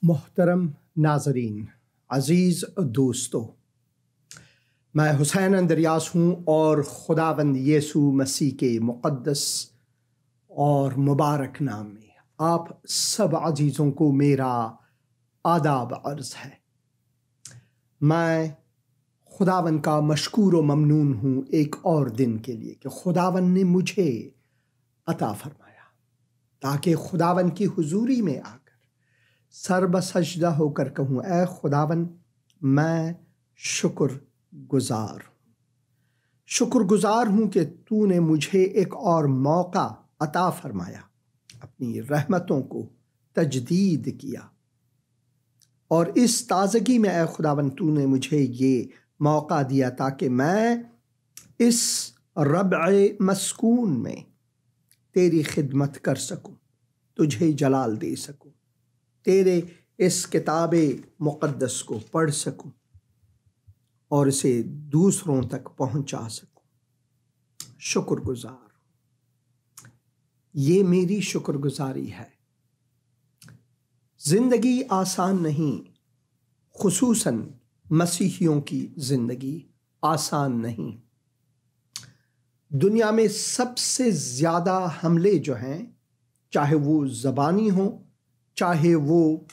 मोहतरम नाजरीन, अज़ीज़ दोस्तों, मैं हुसैन अंदरियास हूँ और खुदावंद यीशु मसीह के मुक़द्दस और मुबारक नाम में आप सब अजीज़ों को मेरा आदाब अर्ज़ है। मैं खुदावंद का मशकूर व ममनून हूँ एक और दिन के लिए कि खुदावंद ने मुझे अता फरमाया ताकि खुदावंद की हुजूरी में आकर सर बसजदा होकर कहूँ, ऐ खुदावन, मैं शुक्रगुजार हूँ कि तूने मुझे एक और मौका अता फरमाया, अपनी रहमतों को तजदीद किया। और इस ताज़गी में ऐ खुदावन तूने मुझे ये मौका दिया ताकि मैं इस रब्अ मस्कून में तेरी खिदमत कर सकूँ, तुझे जलाल दे सकूँ, तेरे इस किताब मुक़द्दस को पढ़ सकूं और इसे दूसरों तक पहुंचा सकूं। शुक्रगुजार, ये मेरी शुक्रगुजारी है। ज़िंदगी आसान नहीं, खुसूसन मसीहियों की ज़िंदगी आसान नहीं। दुनिया में सबसे ज़्यादा हमले जो हैं, चाहे वो ज़बानी हो, चाहे वो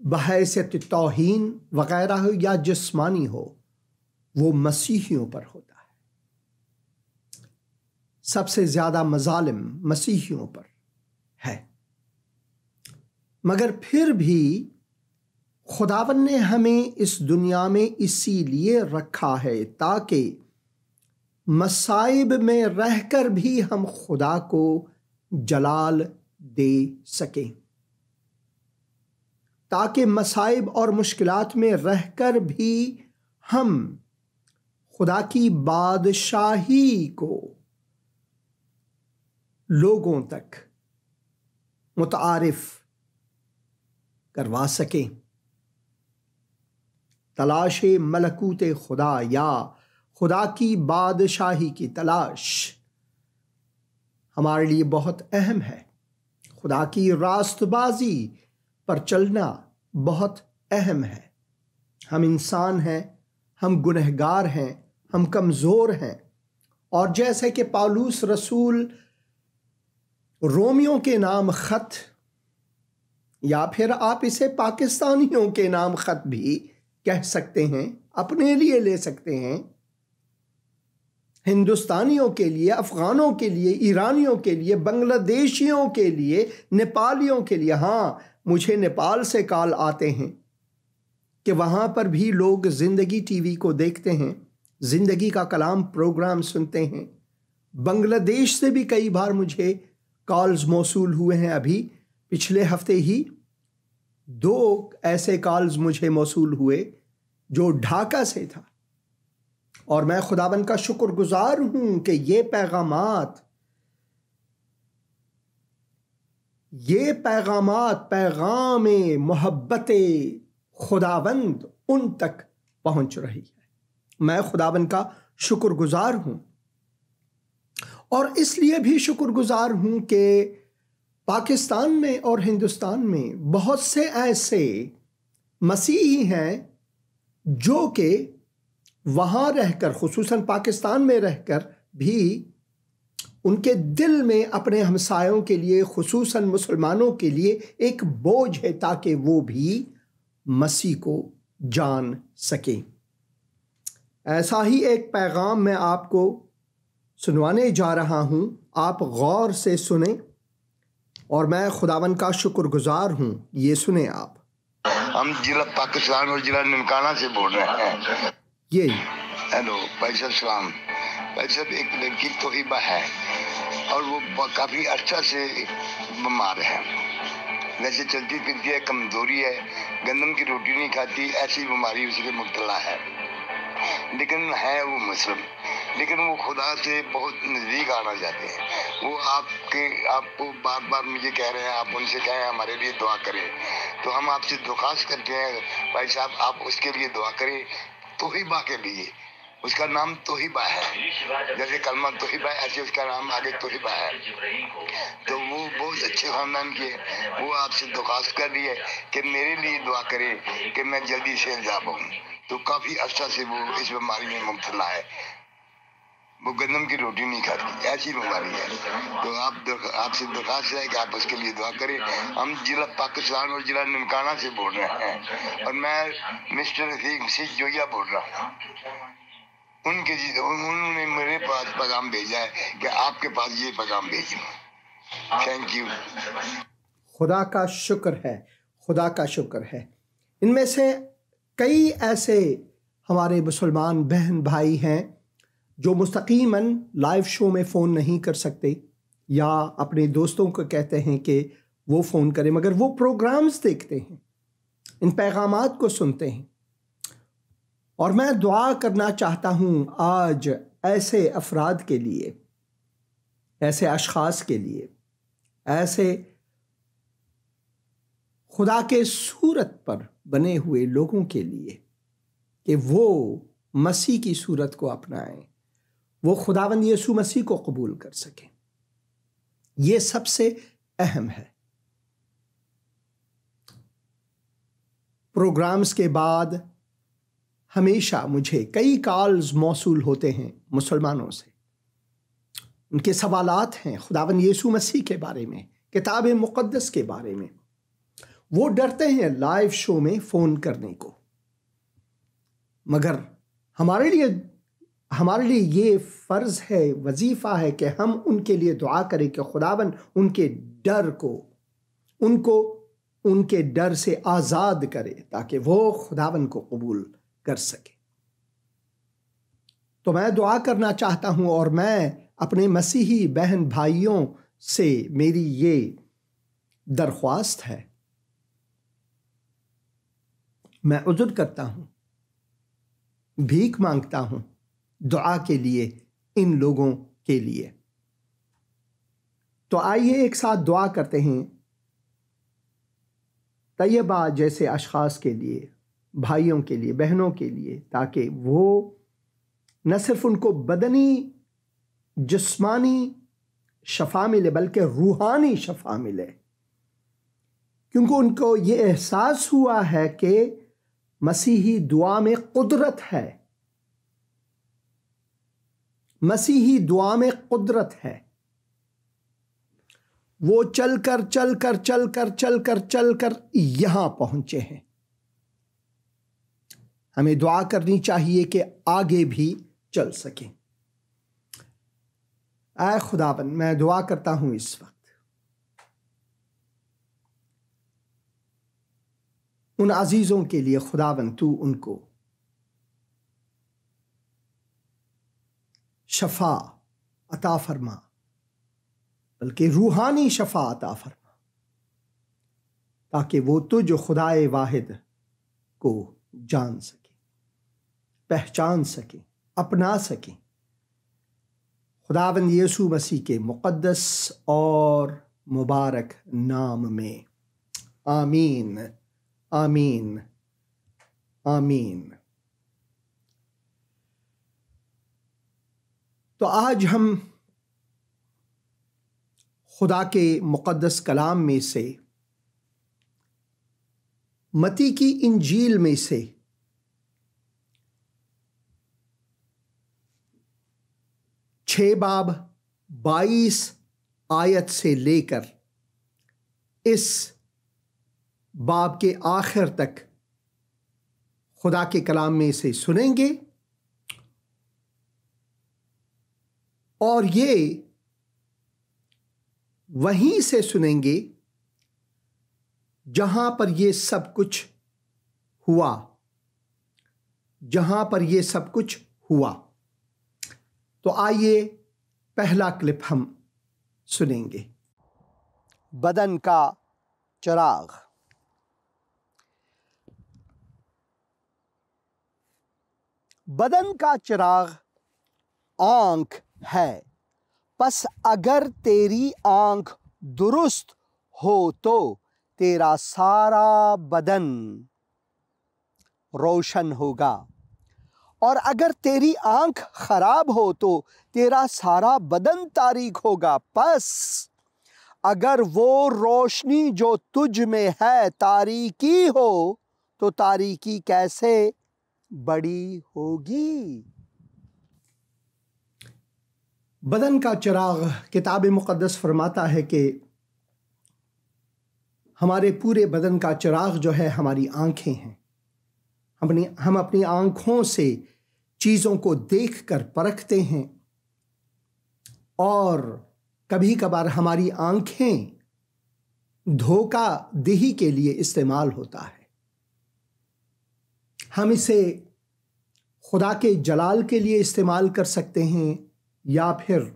बहैसियत तौहीन वगैरह हो या जिस्मानी हो, वो मसीहियों पर होता है। सबसे ज़्यादा मज़ालिम मसीहियों पर है। मगर फिर भी खुदावन ने हमें इस दुनिया में इसीलिए रखा है ताकि मसाइब में रहकर भी हम खुदा को जलाल दे सकें, ताकि मसाइब और मुश्किलात में रहकर भी हम खुदा की बादशाही को लोगों तक मुतारिफ करवा सकें। तलाश मलकूत खुदा या खुदा की बादशाही की तलाश हमारे लिए बहुत अहम है। खुदा की रास्तबाजी पर चलना बहुत अहम है। हम इंसान हैं, हम गुनहगार हैं, हम कमज़ोर हैं, और जैसे कि पौलुस रसूल रोमियों के नाम ख़त, या फिर आप इसे पाकिस्तानियों के नाम ख़त भी कह सकते हैं, अपने लिए ले सकते हैं, हिंदुस्तानियों के लिए, अफ़गानों के लिए, ईरानियों के लिए, बांग्लादेशियों के लिए, नेपालियों के लिए। हाँ, मुझे नेपाल से कॉल आते हैं कि वहाँ पर भी लोग ज़िंदगी टीवी को देखते हैं, ज़िंदगी का कलाम प्रोग्राम सुनते हैं। बांग्लादेश से भी कई बार मुझे कॉल्स मौसूल हुए हैं। अभी पिछले हफ्ते ही 2 ऐसे कॉल्स मुझे मौसूल हुए जो ढाका से था, और मैं खुदाबंद का शुक्रगुजार हूं कि ये पैगाम मोहब्बत खुदाबंद उन तक पहुंच रही है। मैं खुदाबंद का शुक्रगुजार हूं, और इसलिए भी शुक्रगुजार हूं कि पाकिस्तान में और हिंदुस्तान में बहुत से ऐसे मसीही हैं जो कि वहाँ रहकर, खुसूसन पाकिस्तान में रहकर भी, उनके दिल में अपने हमसायों के लिए, खुसूसन मुसलमानों के लिए एक बोझ है ताकि वो भी मसीह को जान सकें। ऐसा ही एक पैगाम मैं आपको सुनवाने जा रहा हूँ। आप गौर से सुने और मैं खुदावन का शुक्रगुजार हूँ। ये सुने आप। हम जिला पाकिस्तान और जिला ननकाना से बोल रहे हैं। ये हेलो भाई साहब, सलाम भाई साहब। एक लड़की तोहिबा है और वो काफ़ी अच्छा से बीमार है। वैसे चलती फिरती है, कमज़ोरी है, गंदम की रोटी नहीं खाती, ऐसी बीमारी उसके मुब्तला है। लेकिन है वो मुस्लिम, लेकिन वो खुदा से बहुत नज़दीक आना चाहते हैं। वो आपको बार बार मुझे कह रहे हैं, आप उनसे कहें हमारे लिए दुआ करें। तो हम आपसे दरख्वास्त करते हैं भाई साहब, आप उसके लिए दुआ करें, तोहिबा के लिए। उसका नाम तोहिबा है, जैसे कलमा तोहिबा है ऐसे उसका नाम आगे तोहिबा है। तो वो बहुत अच्छे खानदान की है। वो आपसे दरख्वास्त कर रही है कि मेरे लिए दुआ करे कि मैं जल्दी से इल्जाम हूँ। तो काफ़ी अर्सा से वो इस बीमारी में मुब्तला है। वो गंदम की रोटी नहीं खाती, ऐसी बीमारी है। तो आपसे दरख्वास्त है कि आप उसके लिए दुआ करें। हम जिला पाकिस्तान और जिला ननकाना से बोल रहे हैं और मैं मिस्टर रफीक सिंह जोया बोल रहा हूँ। उन्होंने मेरे पास पैगाम भेजा है कि आपके पास ये पैगाम भेजूं। Thank you. खुदा का शुक्र है, खुदा का शुक्र है। इनमें से कई ऐसे हमारे मुसलमान बहन भाई हैं जो मुस्तकीमन लाइव शो में फ़ोन नहीं कर सकते या अपने दोस्तों को कहते हैं कि वो फ़ोन करें, मगर वो प्रोग्राम्स देखते हैं, इन पैगामात को सुनते हैं। और मैं दुआ करना चाहता हूँ आज ऐसे अफराद के लिए, ऐसे अशख़ास के लिए, ऐसे खुदा के सूरत पर बने हुए लोगों के लिए कि वो मसीह की सूरत को अपनाएं, वो खुदावंद यीशु मसीह को कबूल कर सकें। ये सबसे अहम है। प्रोग्राम्स के बाद हमेशा मुझे कई कॉल्स मौसूल होते हैं मुसलमानों से। उनके सवालात हैं खुदावंद यीशु मसीह के बारे में, किताब मुक़द्दस के बारे में। वो डरते हैं लाइव शो में फ़ोन करने को, मगर हमारे लिए ये फ़र्ज़ है, वजीफ़ा है कि हम उनके लिए दुआ करें कि खुदावन उनके डर को, उनके डर से आज़ाद करे ताकि वो खुदावन को कबूल कर सके। तो मैं दुआ करना चाहता हूँ और मैं अपने मसीही बहन भाइयों से मेरी ये दरख्वास्त है, मैं उज़्र करता हूँ, भीख मांगता हूँ दुआ के लिए इन लोगों के लिए। तो आइए एक साथ दुआ करते हैं तैयबा जैसे अशख़ास के लिए, भाइयों के लिए, बहनों के लिए, ताकि वो न सिर्फ उनको बदनी जिस्मानी शफा मिले बल्कि रूहानी शफा मिले, क्योंकि उनको ये एहसास हुआ है कि मसीही दुआ में कुदरत है, मसीही दुआ में कुदरत है। वो चलकर यहां पहुंचे हैं। हमें दुआ करनी चाहिए कि आगे भी चल सकें। ऐ खुदावन, मैं दुआ करता हूं इस वक्त उन अजीजों के लिए, खुदावन तू उनको शफा अता फरमा, बल्कि रूहानी शफा अता फरमा, ताकि वो तुझ खुदाए वाहिद को जान सके, पहचान सके, अपना सके। खुदावंद यीशु मसीह के मुक़द्दस और मुबारक नाम में, आमीन, आमीन, आमीन। तो आज हम खुदा के मुक़द्दस कलाम में से, मत्ती की इंजील में से छः बाब 22 आयत से लेकर इस बाब के आखिर तक खुदा के कलाम में से सुनेंगे और ये वहीं से सुनेंगे जहां पर ये सब कुछ हुआ, जहां पर ये सब कुछ हुआ। तो आइए पहला क्लिप हम सुनेंगे। बदन का चिराग। बदन का चिराग आंख है, बस अगर तेरी आंख दुरुस्त हो तो तेरा सारा बदन रोशन होगा और अगर तेरी आंख खराब हो तो तेरा सारा बदन तारीक होगा। बस अगर वो रोशनी जो तुझ में है तारीकी हो तो तारीकी कैसे बड़ी होगी। बदन का चिराग, किताब मुक़द्दस फरमाता है कि हमारे पूरे बदन का चिराग जो है हमारी आंखें हैं। हम अपनी आंखों से चीज़ों को देखकर परखते हैं और कभी कभार हमारी आंखें धोखा दही के लिए इस्तेमाल होता है। हम इसे खुदा के जलाल के लिए इस्तेमाल कर सकते हैं या फिर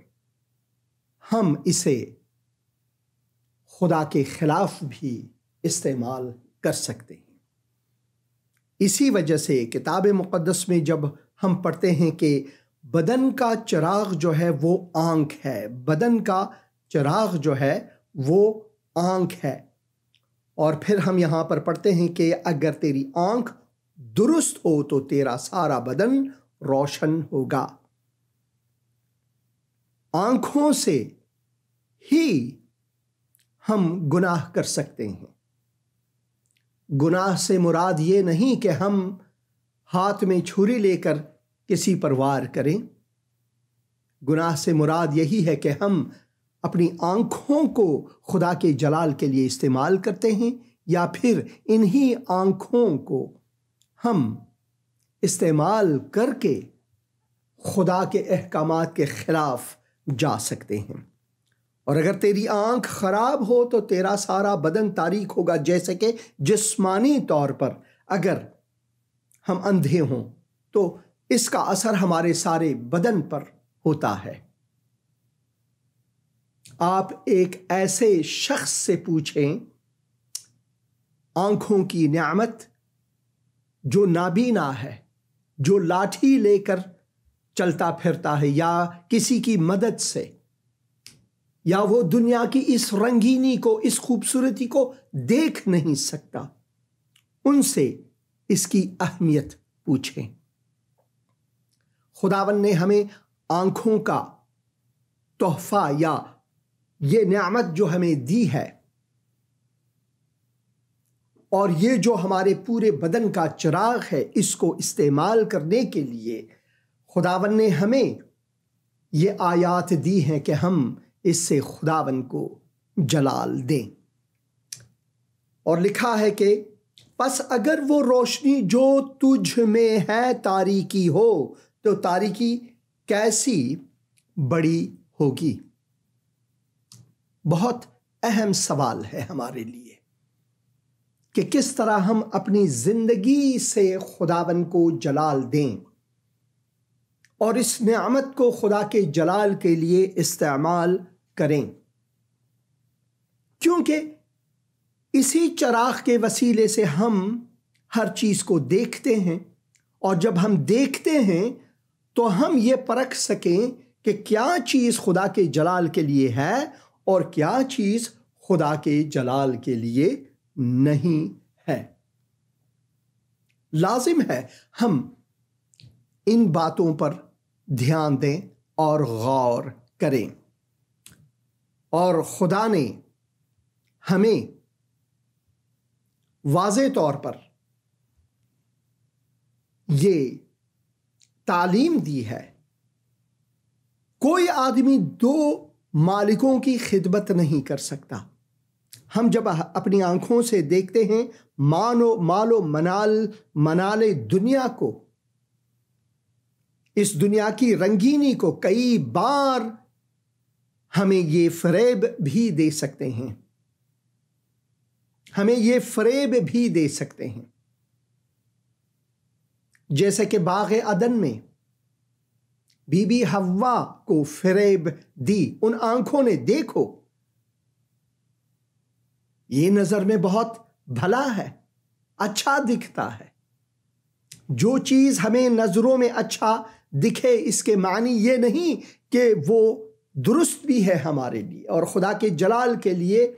हम इसे खुदा के खिलाफ भी इस्तेमाल कर सकते हैं। इसी वजह से किताब मुक़द्दस में जब हम पढ़ते हैं कि बदन का चिराग जो है वो आंख है, बदन का चिराग जो है वो आंख है, और फिर हम यहाँ पर पढ़ते हैं कि अगर तेरी आंख दुरुस्त हो तो तेरा सारा बदन रोशन होगा। आंखों से ही हम गुनाह कर सकते हैं। गुनाह से मुराद ये नहीं कि हम हाथ में छुरी लेकर किसी पर वार करें। गुनाह से मुराद यही है कि हम अपनी आंखों को खुदा के जलाल के लिए इस्तेमाल करते हैं या फिर इन्हीं आंखों को हम इस्तेमाल करके खुदा के अहकामात के खिलाफ जा सकते हैं। और अगर तेरी आंख खराब हो तो तेरा सारा बदन तारीक होगा। जैसे कि जिस्मानी तौर पर अगर हम अंधे हों तो इसका असर हमारे सारे बदन पर होता है। आप एक ऐसे शख्स से पूछें आंखों की नेमत जो नाबीना है, जो लाठी लेकर चलता फिरता है या किसी की मदद से, या वो दुनिया की इस रंगीनी को, इस खूबसूरती को देख नहीं सकता, उनसे इसकी अहमियत पूछें। खुदावन ने हमें आंखों का तोहफा या ये नेमत जो हमें दी है, और ये जो हमारे पूरे बदन का चिराग है, इसको इस्तेमाल करने के लिए खुदावन ने हमें ये आयात दी हैं कि हम इससे खुदावन को जलाल दें। और लिखा है कि बस अगर वो रोशनी जो तुझ में है तारीकी हो तो तारीकी कैसी बड़ी होगी। बहुत अहम सवाल है हमारे लिए कि किस तरह हम अपनी जिंदगी से खुदावन को जलाल दें और इस नेमत को खुदा के जलाल के लिए इस्तेमाल करें, क्योंकि इसी चिराग के वसीले से हम हर चीज़ को देखते हैं, और जब हम देखते हैं तो हम ये परख सकें कि क्या चीज़ खुदा के जलाल के लिए है और क्या चीज़ खुदा के जलाल के लिए नहीं है। लाजिम है हम इन बातों पर ध्यान दें और गौर करें। और खुदा ने हमें वाज़े तौर पर ये तालीम दी है, कोई आदमी दो मालिकों की खिदमत नहीं कर सकता। हम जब अपनी आंखों से देखते हैं मालो मनाले दुनिया को, इस दुनिया की रंगीनी को, कई बार हमें ये फरेब भी दे सकते हैं, हमें ये फरेब भी दे सकते हैं। जैसे कि बाग़ अदन में बीबी हव्वा को फरेब दी उन आंखों ने, देखो ये नजर में बहुत भला है, अच्छा दिखता है। जो चीज हमें नजरों में अच्छा दिखे इसके मानी ये नहीं कि वो दुरुस्त भी है हमारे लिए और खुदा के जलाल के लिए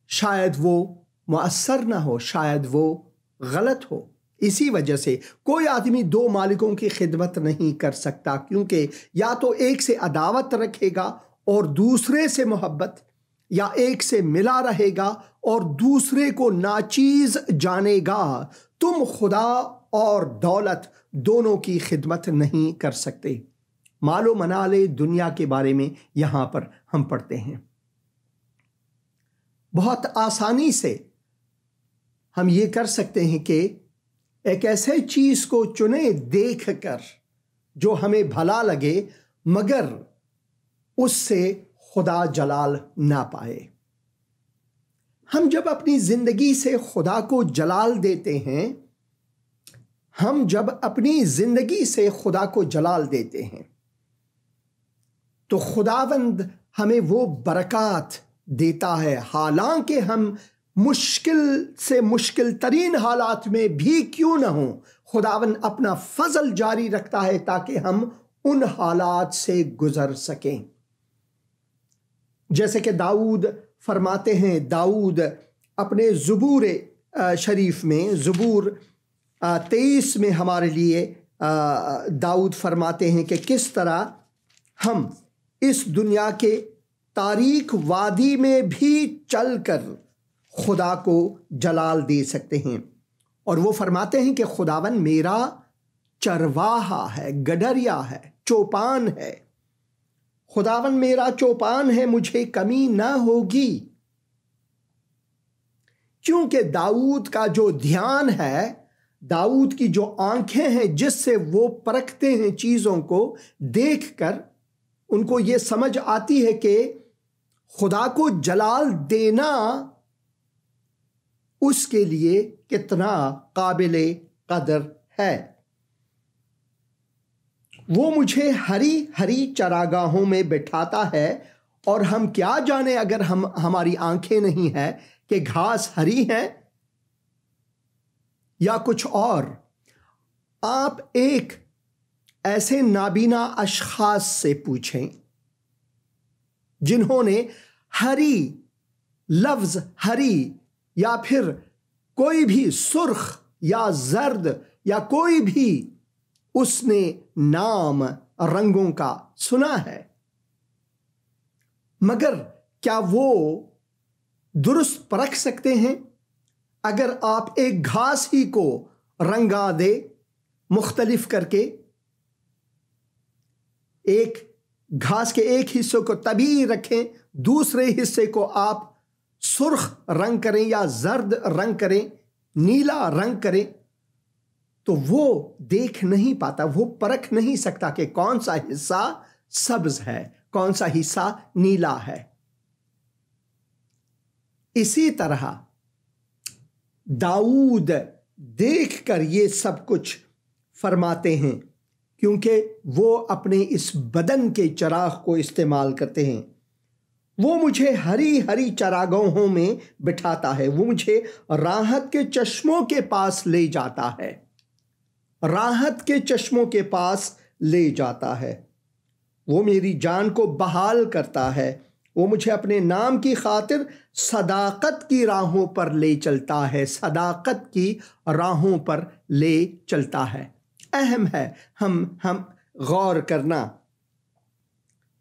शायद वो मुअस्सर ना हो, शायद वो गलत हो। इसी वजह से कोई आदमी दो मालिकों की खिदमत नहीं कर सकता, क्योंकि या तो एक से अदावत रखेगा और दूसरे से मोहब्बत, या एक से मिला रहेगा और दूसरे को नाचीज जानेगा। तुम खुदा और दौलत दोनों की खिदमत नहीं कर सकते। मालो मनाले दुनिया के बारे में यहां पर हम पढ़ते हैं। बहुत आसानी से हम ये कर सकते हैं कि एक ऐसे चीज को चुने देख कर जो हमें भला लगे, मगर उससे खुदा जलाल ना पाए। हम जब अपनी जिंदगी से खुदा को जलाल देते हैं, हम जब अपनी जिंदगी से खुदा को जलाल देते हैं, तो खुदावंद हमें वो बरकत देता है। हालांकि हम मुश्किल से मुश्किल तरीन हालात में भी क्यों न हो, खुदावंद अपना फजल जारी रखता है ताकि हम उन हालात से गुजर सकें। जैसे कि दाऊद फरमाते हैं, दाऊद अपने ज़बूर शरीफ में, ज़बूर 23 में हमारे लिए दाऊद फरमाते हैं कि किस तरह हम इस दुनिया के तारीक वादी में भी चलकर खुदा को जलाल दे सकते हैं। और वो फरमाते हैं कि खुदावन मेरा चरवाहा है, गडरिया है, चौपान है। खुदावन मेरा चौपान है, मुझे कमी ना होगी। क्योंकि दाऊद का जो ध्यान है, दाऊद की जो आंखें हैं जिससे वो परखते हैं चीज़ों को देखकर, उनको ये समझ आती है कि खुदा को जलाल देना उसके लिए कितना काबिले कदर है। वो मुझे हरी हरी चरागाहों में बिठाता है, और हम क्या जाने अगर हमारी आंखें नहीं है कि घास हरी है या कुछ और। आप एक ऐसे नाबीना अशखास से पूछें जिन्होंने हरी लफ्ज हरी या फिर कोई भी सुर्ख या जर्द या कोई भी उसने नाम रंगों का सुना है, मगर क्या वो दुरुस्त परख सकते हैं? अगर आप एक घास ही को रंगा दे मुख्तलिफ करके, एक घास के एक हिस्से को तभी रखें, दूसरे हिस्से को आप सुर्ख रंग करें या जर्द रंग करें, नीला रंग करें, तो वो देख नहीं पाता, वो परख नहीं सकता कि कौन सा हिस्सा सब्ज है, कौन सा हिस्सा नीला है। इसी तरह दाऊद देखकर ये सब कुछ फरमाते हैं, क्योंकि वो अपने इस बदन के चराग को इस्तेमाल करते हैं। वो मुझे हरी हरी चरागाहों में बिठाता है, वो मुझे राहत के चश्मों के पास ले जाता है, राहत के चश्मों के पास ले जाता है। वो मेरी जान को बहाल करता है, वो मुझे अपने नाम की खातिर सदाकत की राहों पर ले चलता है, सदाकत की राहों पर ले चलता है। अहम है हम गौर करना।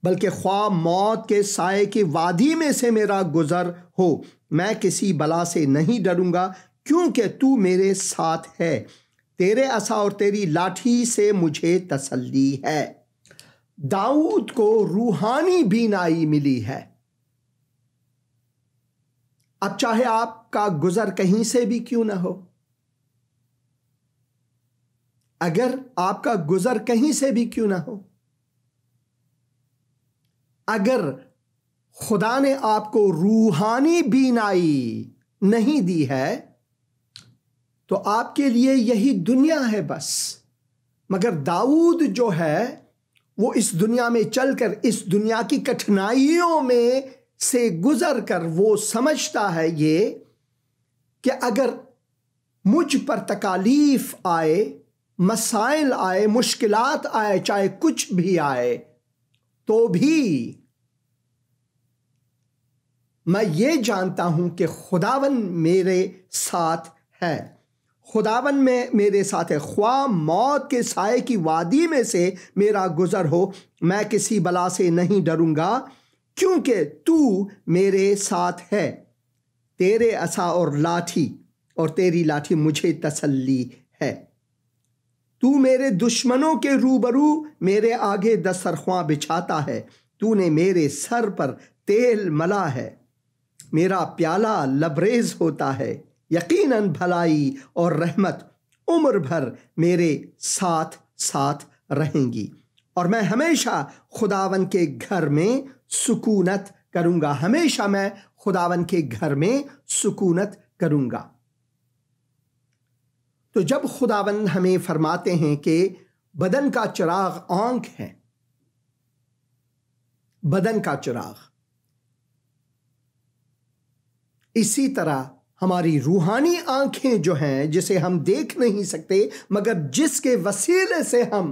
बल्कि ख्वाह मौत के साए की वादी में से मेरा गुजर हो, मैं किसी बला से नहीं डरूंगा, क्योंकि तू मेरे साथ है। तेरे असा और तेरी लाठी से मुझे तसल्ली है। दाऊद को रूहानी बीनाई मिली है। अब चाहे आपका गुजर कहीं से भी क्यों ना हो, अगर आपका गुजर कहीं से भी क्यों ना हो, अगर खुदा ने आपको रूहानी बीनाई नहीं दी है, तो आपके लिए यही दुनिया है बस। मगर दाऊद जो है वो इस दुनिया में चलकर, इस दुनिया की कठिनाइयों में से गुजर कर वो समझता है ये कि अगर मुझ पर तकालीफ आए, मसाइल आए, मुश्किलात आए, चाहे कुछ भी आए, तो भी मैं ये जानता हूं कि खुदावन मेरे साथ है। खुदावन में मेरे साथ है। ख्वाह मौत के साए की वादी में से मेरा गुजर हो, मैं किसी बला से नहीं डरूंगा, क्योंकि तू मेरे साथ है। तेरे असा और लाठी और तेरी लाठी मुझे तसल्ली है। तू मेरे दुश्मनों के रूबरू मेरे आगे दस्तरख्वां बिछाता है। तूने मेरे सर पर तेल मला है, मेरा प्याला लबरेज होता है। यकीनन भलाई और रहमत उम्र भर मेरे साथ साथ रहेंगी, और मैं हमेशा खुदावन के घर में सुकूनत करूंगा। हमेशा मैं खुदावन के घर में सुकूनत करूंगा। तो जब खुदावन हमें फरमाते हैं कि बदन का चिराग आंख है, बदन का चिराग, इसी तरह हमारी रूहानी आंखें जो हैं, जिसे हम देख नहीं सकते मगर जिसके वसीले से हम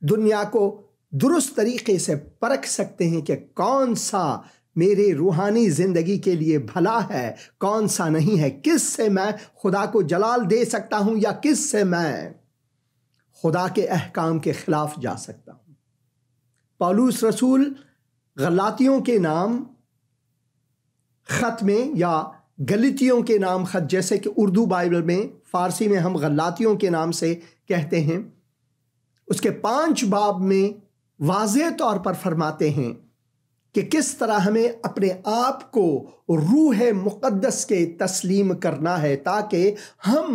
दुनिया को दुरुस्त तरीके से परख सकते हैं कि कौन सा मेरे रूहानी जिंदगी के लिए भला है, कौन सा नहीं है, किस से मैं खुदा को जलाल दे सकता हूं या किस से मैं खुदा के अहकाम के खिलाफ जा सकता हूं। पौलुस रसूल गलातियों के नाम खत में या गलतियों के नाम खत, जैसे कि उर्दू बाइबल में, फारसी में हम गलातियों के नाम से कहते हैं, उसके 5 बाब में वाज़ेह तौर पर फरमाते हैं कि किस तरह हमें अपने आप को रूह मुक़द्दस के तस्लीम करना है ताकि हम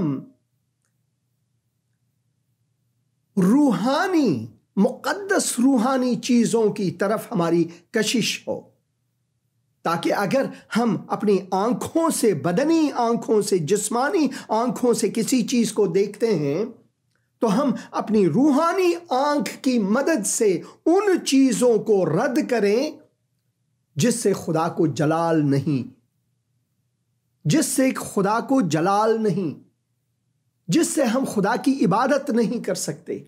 रूहानी मुक़द्दस रूहानी चीज़ों की तरफ हमारी कशिश हो, ताकि अगर हम अपनी आंखों से, बदनी आंखों से, जिस्मानी आंखों से किसी चीज़ को देखते हैं तो हम अपनी रूहानी आंख की मदद से उन चीज़ों को रद्द करें जिससे खुदा को जलाल नहीं, जिससे खुदा को जलाल नहीं, जिससे हम खुदा की इबादत नहीं कर सकते,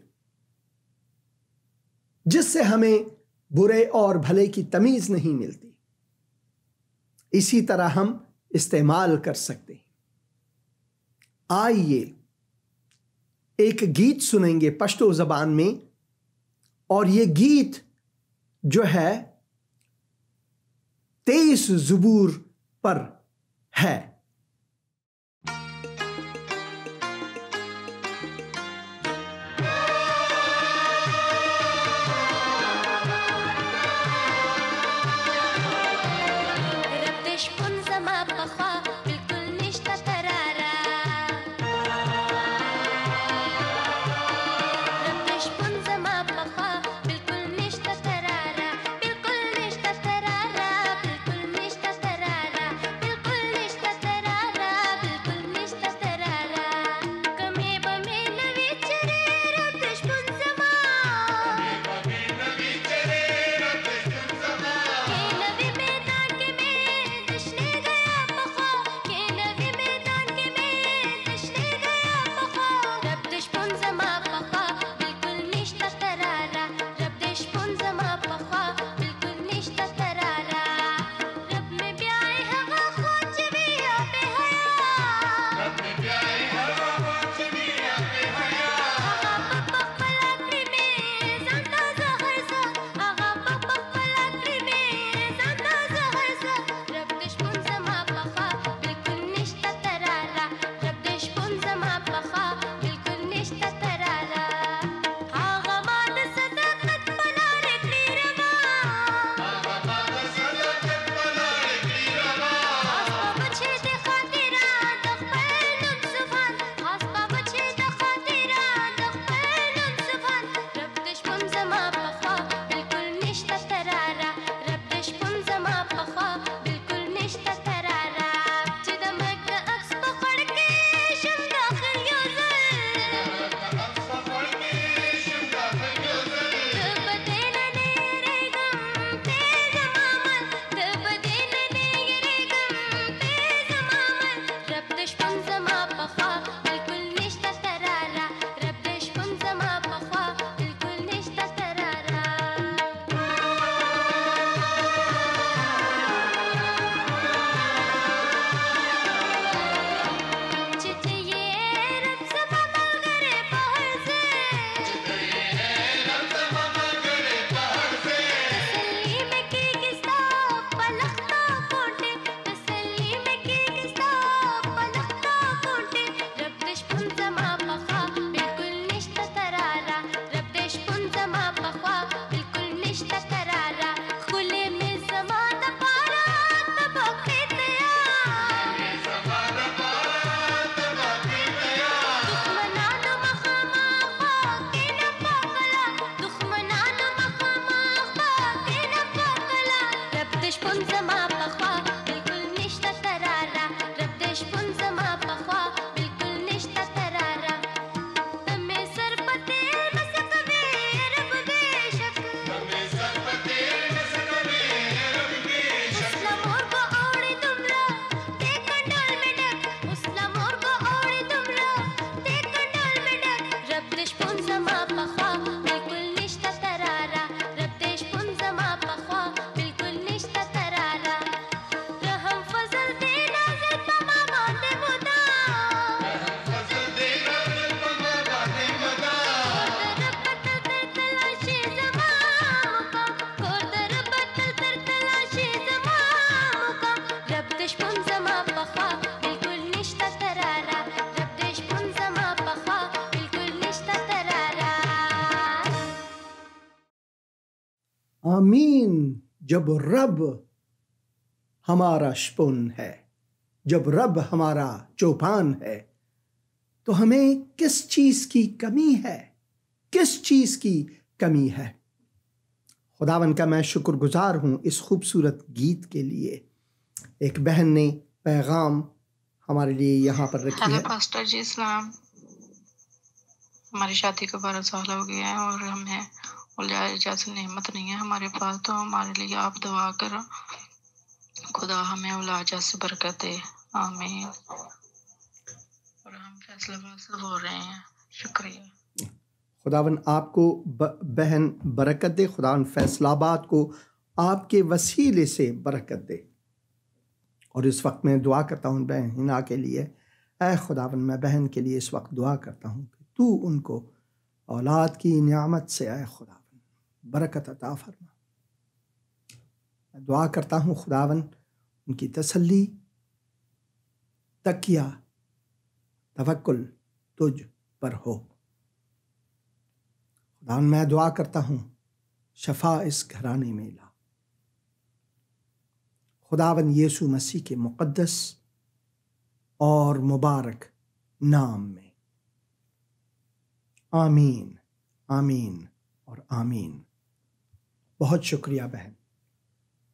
जिससे हमें बुरे और भले की तमीज़ नहीं मिलती। इसी तरह हम इस्तेमाल कर सकते हैं। आइए एक गीत सुनेंगे पश्तो ज़बान में, और ये गीत जो है 23 ज़बूर पर है। आमीन। जब रब हमारा शपुन है, जब रब हमारा चौपान है, तो हमें किस चीज की कमी है? किस चीज की कमी है? खुदावन का मैं शुक्रगुजार हूं इस खूबसूरत गीत के लिए। एक बहन ने पैगाम हमारे लिए यहाँ पर रखी है। हेलो पास्टर जी, सलाम। हमारी शादी को 12 साल हो गए हैं और हमें जैसे नेमत नहीं है हमारे पास, तो हमारे लिए आप दुआ करो, खुदा हमें औलाद जैसे बरकत दे। आमीन। और हम फैसलाबाद से बोल रहे हैं। शुक्रिया। खुदावन आपको बहन बरकत दे। खुदावन फैसलाबाद को आपके वसीले से बरकत दे। और इस वक्त मैं दुआ करता हूँ बहन हिना के लिए। ऐ खुदावन, मैं बहन के लिए इस वक्त दुआ करता हूँ कि तू उनको औलाद की नियामत से ऐ खुदावन बरकत अता फरमा। मैं दुआ करता हूँ खुदावन उनकी तसल्ली, तकिया, तवक्कुल तुझ पर हो। खुदावन मैं दुआ करता हूँ शफा इस घराने में ला, खुदावन यीशु मसीह के मुक़द्दस और मुबारक नाम में। आमीन, आमीन और आमीन। बहुत शुक्रिया बहन,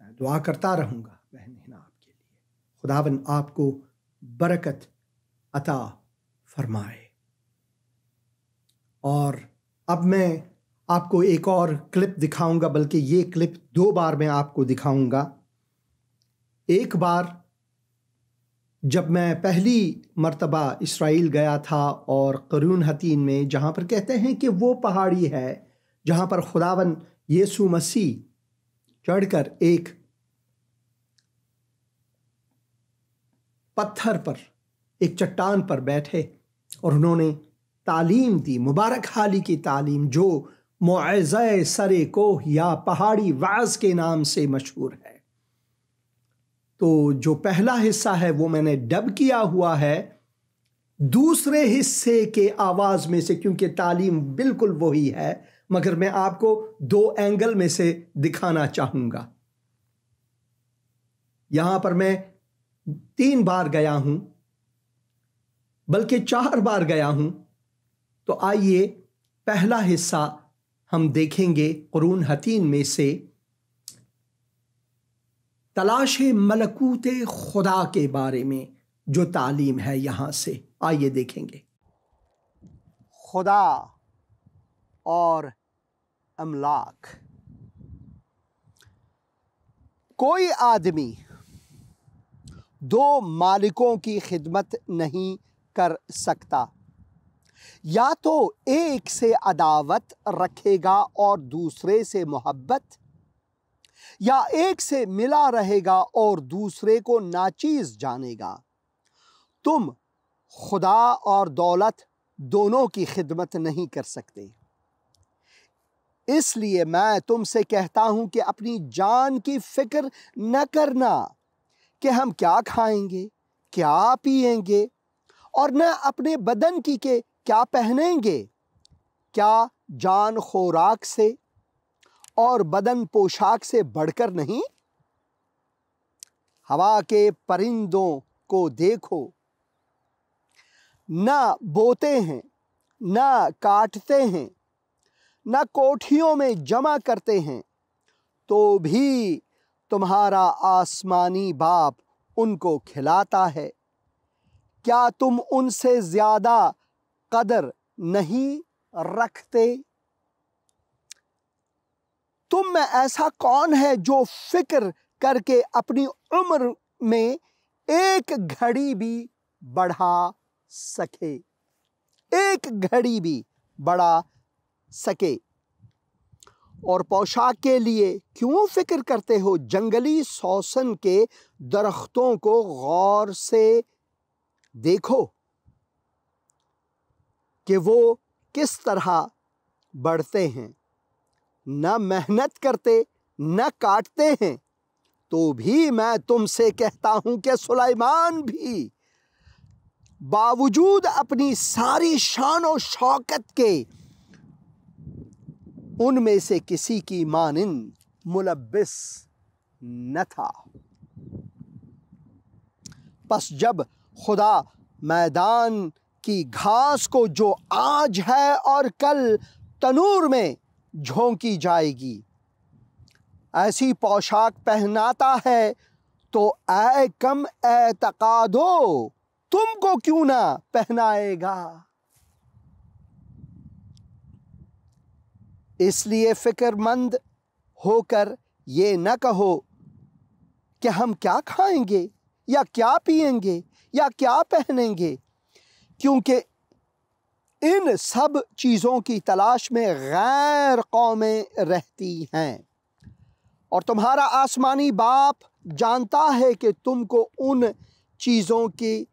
मैं दुआ करता रहूँगा बहन हिना आपके लिए। खुदावन आपको बरकत अता फरमाए। और अब मैं आपको एक और क्लिप दिखाऊंगा, बल्कि ये क्लिप 2 बार मैं आपको दिखाऊंगा। एक बार जब मैं पहली मर्तबा इस्राइल गया था और क़ुरून हतीन में, जहाँ पर कहते हैं कि वो पहाड़ी है जहाँ पर खुदावन यीशु मसीह चढ़कर एक पत्थर पर, एक चट्टान पर बैठे और उन्होंने तालीम दी, मुबारक हाली की तालीम, जो मुआज़े सरे कोह या पहाड़ी वाज़ के नाम से मशहूर है। तो जो पहला हिस्सा है वो मैंने डब किया हुआ है दूसरे हिस्से के आवाज़ में से, क्योंकि तालीम बिल्कुल वही है, मगर मैं आपको 2 एंगल में से दिखाना चाहूँगा। यहाँ पर मैं 3 बार गया हूँ, बल्कि 4 बार गया हूँ। तो आइए पहला हिस्सा हम देखेंगे क़ुरून हतीन में से, तलाशे मलकूते खुदा के बारे में जो तालीम है यहाँ से। आइए देखेंगे। खुदा और अमलाक। कोई आदमी 2 मालिकों की खिदमत नहीं कर सकता, या तो एक से अदावत रखेगा और दूसरे से मोहब्बत, या एक से मिला रहेगा और दूसरे को नाचीज जानेगा। तुम खुदा और दौलत दोनों की खिदमत नहीं कर सकते। इसलिए मैं तुमसे कहता हूं कि अपनी जान की फिक्र न करना कि हम क्या खाएंगे, क्या पिएंगे, और न अपने बदन की के क्या पहनेंगे। क्या जान खुराक से और बदन पोशाक से बढ़कर नहीं? हवा के परिंदों को देखो, न बोते हैं, न काटते हैं, न कोठियों में जमा करते हैं, तो भी तुम्हारा आसमानी बाप उनको खिलाता है। क्या तुम उनसे ज्यादा कदर नहीं रखते? तुम में ऐसा कौन है जो फिक्र करके अपनी उम्र में एक घड़ी भी बढ़ा सके? एक घड़ी भी बढ़ा सके। और पोशाक के लिए क्यों फिक्र करते हो? जंगली सोसन के दरख्तों को गौर से देखो कि वो किस तरह बढ़ते हैं, न मेहनत करते, न काटते हैं। तो भी मैं तुमसे कहता हूं कि सुलेमान भी बावजूद अपनी सारी शान और शौकत के उनमें से किसी की मानिंद मुलब्बिस न था। बस जब खुदा मैदान की घास को जो आज है और कल तनूर में झोंकी जाएगी ऐसी पोशाक पहनाता है, तो ऐ कम एतकादो तुमको क्यों ना पहनाएगा। इसलिए फिक्रमंद होकर ये न कहो कि हम क्या खाएंगे या क्या पिएंगे या क्या पहनेंगे, क्योंकि इन सब चीज़ों की तलाश में गैर कौमें रहती हैं, और तुम्हारा आसमानी बाप जानता है कि तुमको उन चीज़ों की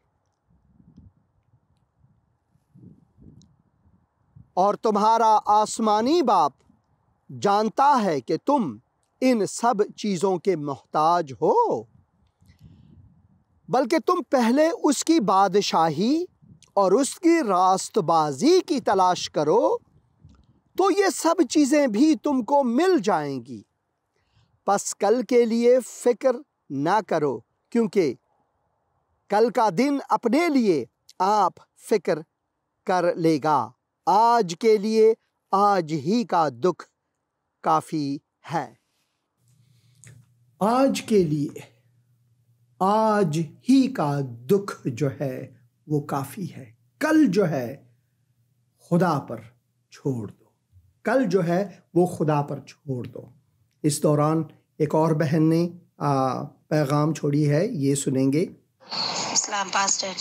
जानता है कि तुम इन सब चीज़ों के मोहताज हो, बल्कि तुम पहले उसकी बादशाही और उसकी रास्तबाजी की तलाश करो, तो ये सब चीज़ें भी तुमको मिल जाएंगी। बस कल के लिए फिक्र ना करो, क्योंकि कल का दिन अपने लिए आप फिक्र कर लेगा। आज के लिए आज ही का दुख काफ़ी है। आज के लिए आज ही का दुख जो है वो काफ़ी है। कल जो है खुदा पर छोड़ दो, कल जो है वो खुदा पर छोड़ दो। इस दौरान एक और बहन ने पैगाम छोड़ी है, ये सुनेंगे। इस्लाम पास्टर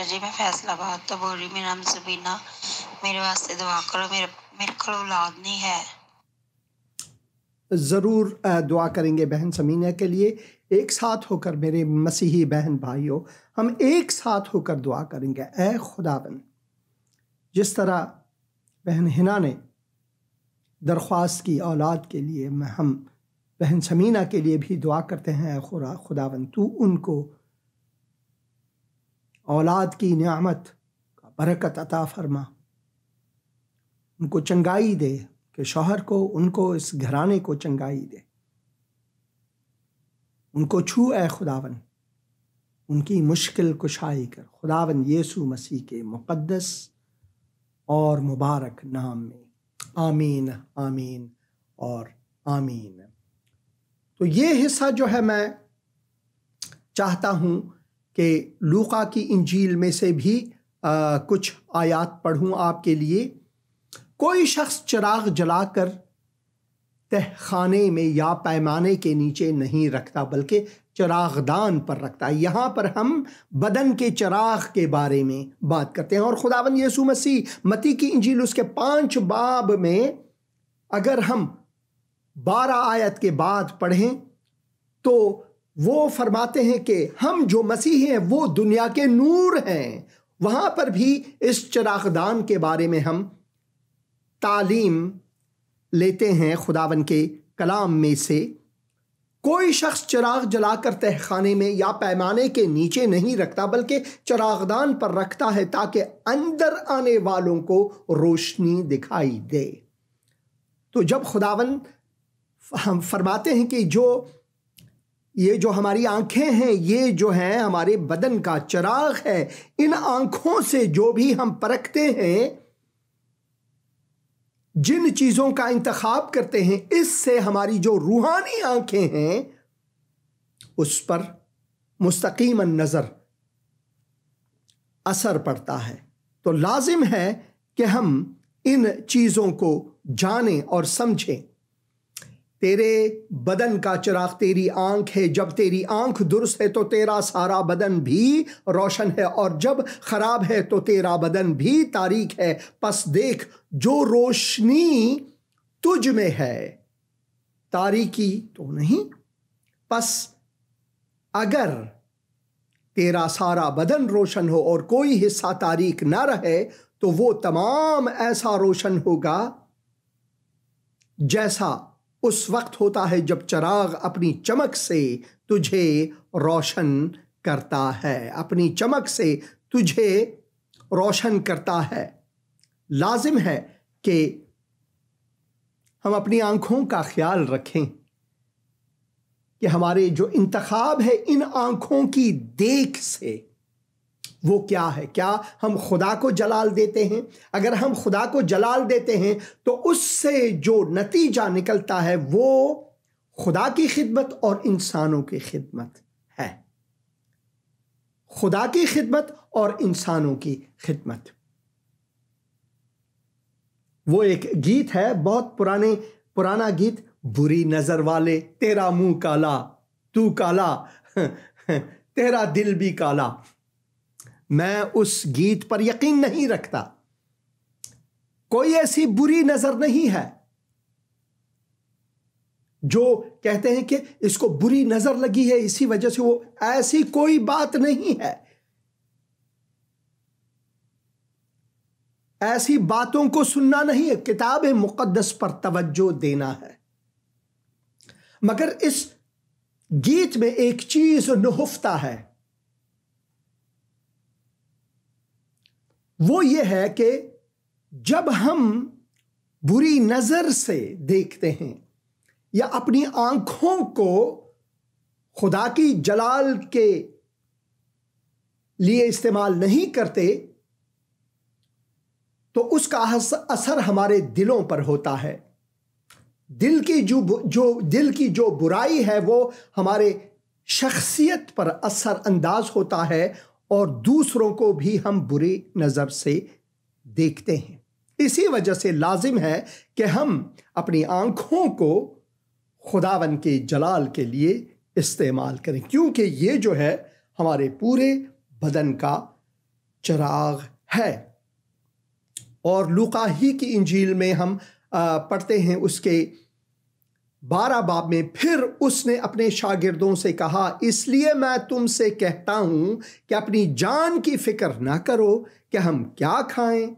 जी मैं फैसलाबाद तो बोल रही, मेरा नाम ज़बीना, मेरे वास्ते दुआ करो, मेरे को औलाद नहीं है। ज़रूर दुआ करेंगे बहन समीना के लिए। एक साथ होकर मेरे मसीही बहन भाइयों, हम एक साथ होकर दुआ करेंगे। ऐ खुदावन, जिस तरह बहन हिना ने दरख्वास्त की औलाद के लिए, हम बहन समीना के लिए भी दुआ करते हैं। खुदावन तू उनको औलाद की नियामत का बरकत अता फरमा, उनको चंगाई दे, कि शौहर को, उनको, इस घराने को चंगाई दे, उनको छू ऐ खुदावन, उनकी मुश्किल कुशाई कर खुदावन यीशु मसीह के मुक़द्दस और मुबारक नाम में। आमीन, आमीन और आमीन। तो ये हिस्सा जो है मैं चाहता हूँ कि लूका की इंजील में से भी कुछ आयात पढ़ूँ आपके लिए। कोई शख्स चिराग जलाकर तहखाने में या पैमाने के नीचे नहीं रखता, बल्कि चिरागदान पर रखता है। यहाँ पर हम बदन के चिराग के बारे में बात करते हैं। और खुदावन यीशु मसीह मत्ती की इंजील उसके 5 बाब में अगर हम 12 आयत के बाद पढ़ें तो वो फरमाते हैं कि हम जो मसीह हैं वो दुनिया के नूर हैं। वहाँ पर भी इस चिरागदान के बारे में हम तालीम लेते हैं खुदावन के कलाम में से। कोई शख्स चिराग जलाकर तहखाने में या पैमाने के नीचे नहीं रखता, बल्कि चिरागदान पर रखता है, ताकि अंदर आने वालों को रोशनी दिखाई दे। तो जब खुदावन हम फरमाते हैं कि ये जो हमारी आंखें हैं, ये जो हैं हमारे बदन का चिराग है, इन आंखों से जो भी हम परखते हैं, जिन चीज़ों का इंतखाब करते हैं, इससे हमारी जो रूहानी आंखें हैं उस पर मुस्तकीमन नज़र असर पड़ता है। तो लाजिम है कि हम इन चीज़ों को जानें और समझें। तेरे बदन का चिराग तेरी आंख है। जब तेरी आंख दुरुस्त है तो तेरा सारा बदन भी रोशन है, और जब खराब है तो तेरा बदन भी तारीक है। पस देख, जो रोशनी तुझ में है तारीकी तो नहीं। पस अगर तेरा सारा बदन रोशन हो और कोई हिस्सा तारीक ना रहे, तो वो तमाम ऐसा रोशन होगा जैसा उस वक्त होता है जब चिराग अपनी चमक से तुझे रोशन करता है, अपनी चमक से तुझे रोशन करता है। लाजिम है कि हम अपनी आंखों का ख्याल रखें, कि हमारे जो इंतखाब है इन आंखों की देख से वो क्या है। क्या हम खुदा को जलाल देते हैं? अगर हम खुदा को जलाल देते हैं तो उससे जो नतीजा निकलता है वो खुदा की खिदमत और इंसानों की खिदमत है। खुदा की खिदमत और इंसानों की खिदमत। वो एक गीत है, बहुत पुराना गीत, बुरी नजर वाले तेरा मुंह काला, तू काला तेरा दिल भी काला। मैं उस गीत पर यकीन नहीं रखता। कोई ऐसी बुरी नजर नहीं है जो कहते हैं कि इसको बुरी नजर लगी है इसी वजह से वो, ऐसी कोई बात नहीं है। ऐसी बातों को सुनना नहीं है, किताब मुकद्दस पर तवज्जो देना है। मगर इस गीत में एक चीज नहुफ्ता है, वो ये है कि जब हम बुरी नजर से देखते हैं या अपनी आंखों को खुदा की जलाल के लिए इस्तेमाल नहीं करते तो उसका असर हमारे दिलों पर होता है। दिल की जो बुराई है वो हमारे शख्सियत पर असर अंदाज होता है और दूसरों को भी हम बुरी नजर से देखते हैं। इसी वजह से लाजिम है कि हम अपनी आंखों को खुदावन के जलाल के लिए इस्तेमाल करें, क्योंकि ये जो है हमारे पूरे बदन का चिराग है। और लूका ही की इंजील में हम पढ़ते हैं उसके 12 बाब में, फिर उसने अपने शागिर्दों से कहा, इसलिए मैं तुमसे कहता हूं कि अपनी जान की फिक्र ना करो कि हम क्या खाएं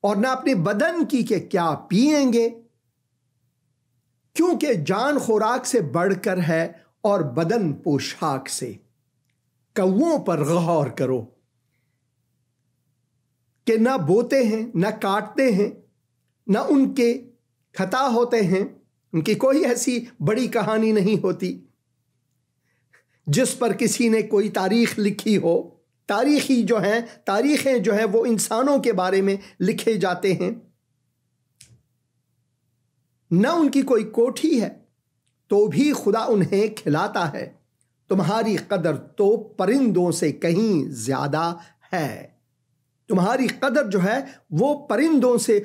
और ना अपने बदन की कि क्या पिएंगे, क्योंकि जान खुराक से बढ़कर है और बदन पोशाक से। कौओं पर गौर करो कि ना बोते हैं, ना काटते हैं, ना उनके खता होते हैं, उनकी कोई ऐसी बड़ी कहानी नहीं होती जिस पर किसी ने कोई तारीख लिखी हो। तारीखें जो हैं वो इंसानों के बारे में लिखे जाते हैं। ना उनकी कोई कोठी है तो भी खुदा उन्हें खिलाता है। तुम्हारी कदर तो परिंदों से कहीं ज्यादा है। तुम्हारी कदर जो है वो परिंदों से